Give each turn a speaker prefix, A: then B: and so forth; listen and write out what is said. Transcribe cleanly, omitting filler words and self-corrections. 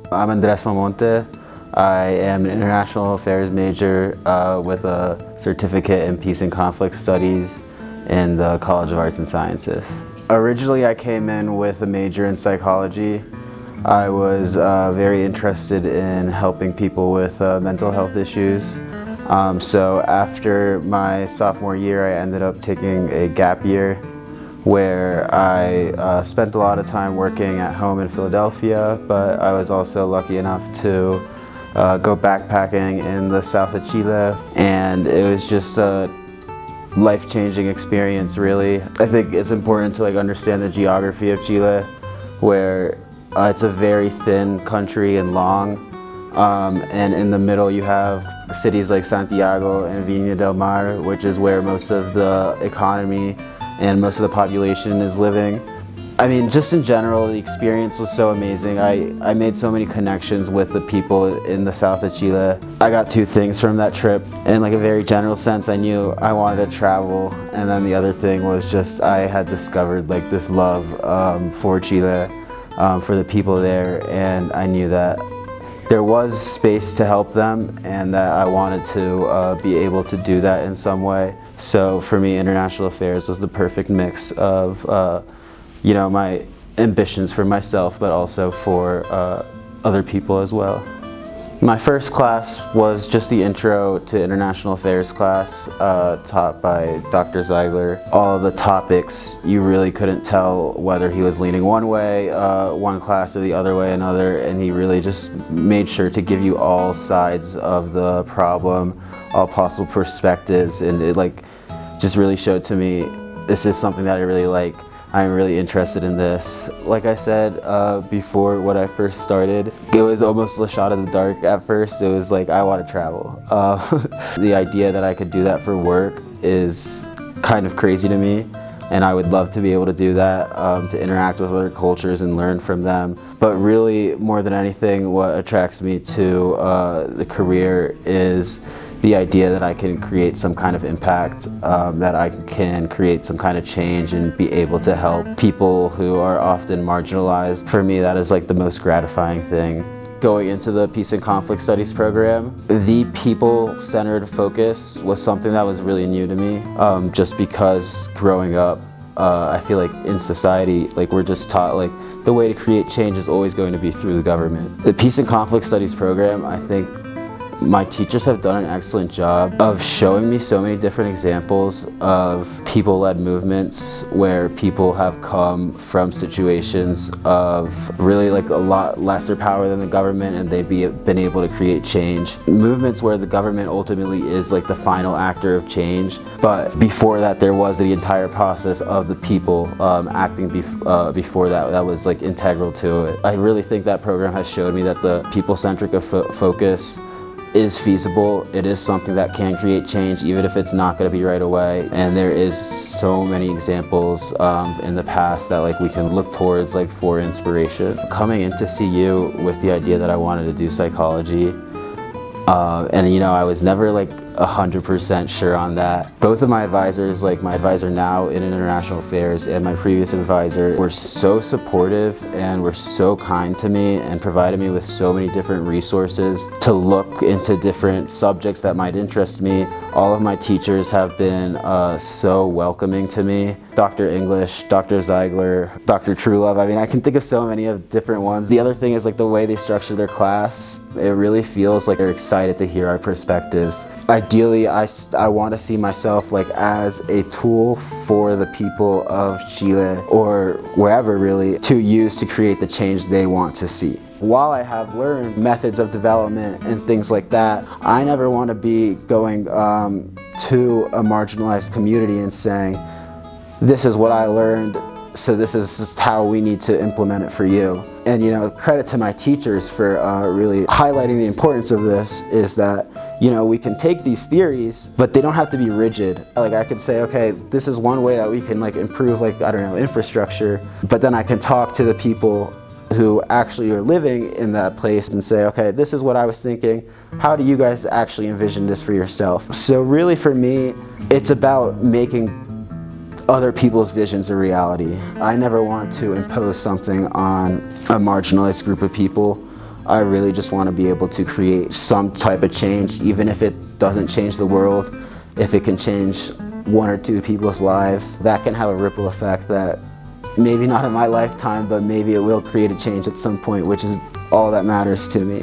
A: I'm Andres Almonte. I am an international affairs major with a certificate in peace and conflict studies in the College of Arts and Sciences. Originally, I came in with a major in psychology. I was very interested in helping people with mental health issues. So after my sophomore year, I ended up taking a gap year where I spent a lot of time working at home in Philadelphia, but I was also lucky enough to go backpacking in the south of Chile, and it was just a life-changing experience, really. I think it's important to understand the geography of Chile, where it's a very thin country and long, and in the middle you have cities like Santiago and Viña del Mar, which is where most of the economy and most of the population is living. I mean, just in general, the experience was so amazing. I made so many connections with the people in the south of Chile. I got two things from that trip. In a very general sense, I knew I wanted to travel, and then the other thing was just I had discovered this love for Chile, for the people there, and I knew that there was space to help them and that I wanted to be able to do that in some way. So for me, international affairs was the perfect mix of my ambitions for myself, but also for other people as well. My first class was just the Intro to International Affairs class, taught by Dr. Ziegler. All of the topics, you really couldn't tell whether he was leaning one way, one class, or the other way, another, and he really just made sure to give you all sides of the problem, all possible perspectives, and it just really showed to me this is something that I really like. I'm really interested in this. Like I said before, when I first started, it was almost a shot in the dark at first. It was I want to travel. The idea that I could do that for work is kind of crazy to me, and I would love to be able to do that, to interact with other cultures and learn from them. But really, more than anything, what attracts me to the career is the idea that I can create some kind of impact, that I can create some kind of change and be able to help people who are often marginalized. For me, that is the most gratifying thing. Going into the Peace and Conflict Studies program, the people-centered focus was something that was really new to me, just because growing up, I feel in society, we're just taught the way to create change is always going to be through the government. The Peace and Conflict Studies program, I think, my teachers have done an excellent job of showing me so many different examples of people-led movements where people have come from situations of really a lot lesser power than the government, and they've been able to create change. Movements where the government ultimately is the final actor of change, but before that there was the entire process of the people acting before that was integral to it. I really think that program has showed me that the people-centric focus is feasible. It is something that can create change, even if it's not going to be right away. And there is so many examples in the past that we can look towards for inspiration. Coming into CU with the idea that I wanted to do psychology, and I was never 100% sure on that. Both of my advisors, my advisor now in international affairs and my previous advisor, were so supportive and were so kind to me and provided me with so many different resources to look into different subjects that might interest me. All of my teachers have been so welcoming to me. Dr. English, Dr. Ziegler, Dr. Truelove. I mean, I can think of so many of different ones. The other thing is the way they structure their class, it really feels they're excited to hear our perspectives. Ideally, I want to see myself as a tool for the people of Chile, or wherever really, to use to create the change they want to see. While I have learned methods of development and things like that, I never want to be going to a marginalized community and saying, this is what I learned, so this is just how we need to implement it for you. And credit to my teachers for really highlighting the importance of this, is that we can take these theories, but they don't have to be rigid. I could say, okay, this is one way that we can improve infrastructure, but then I can talk to the people who actually are living in that place and say, okay, this is what I was thinking. How do you guys actually envision this for yourself? So really for me, it's about making other people's visions a reality. I never want to impose something on a marginalized group of people. I really just want to be able to create some type of change, even if it doesn't change the world. If it can change one or two people's lives, that can have a ripple effect that maybe not in my lifetime, but maybe it will create a change at some point, which is all that matters to me.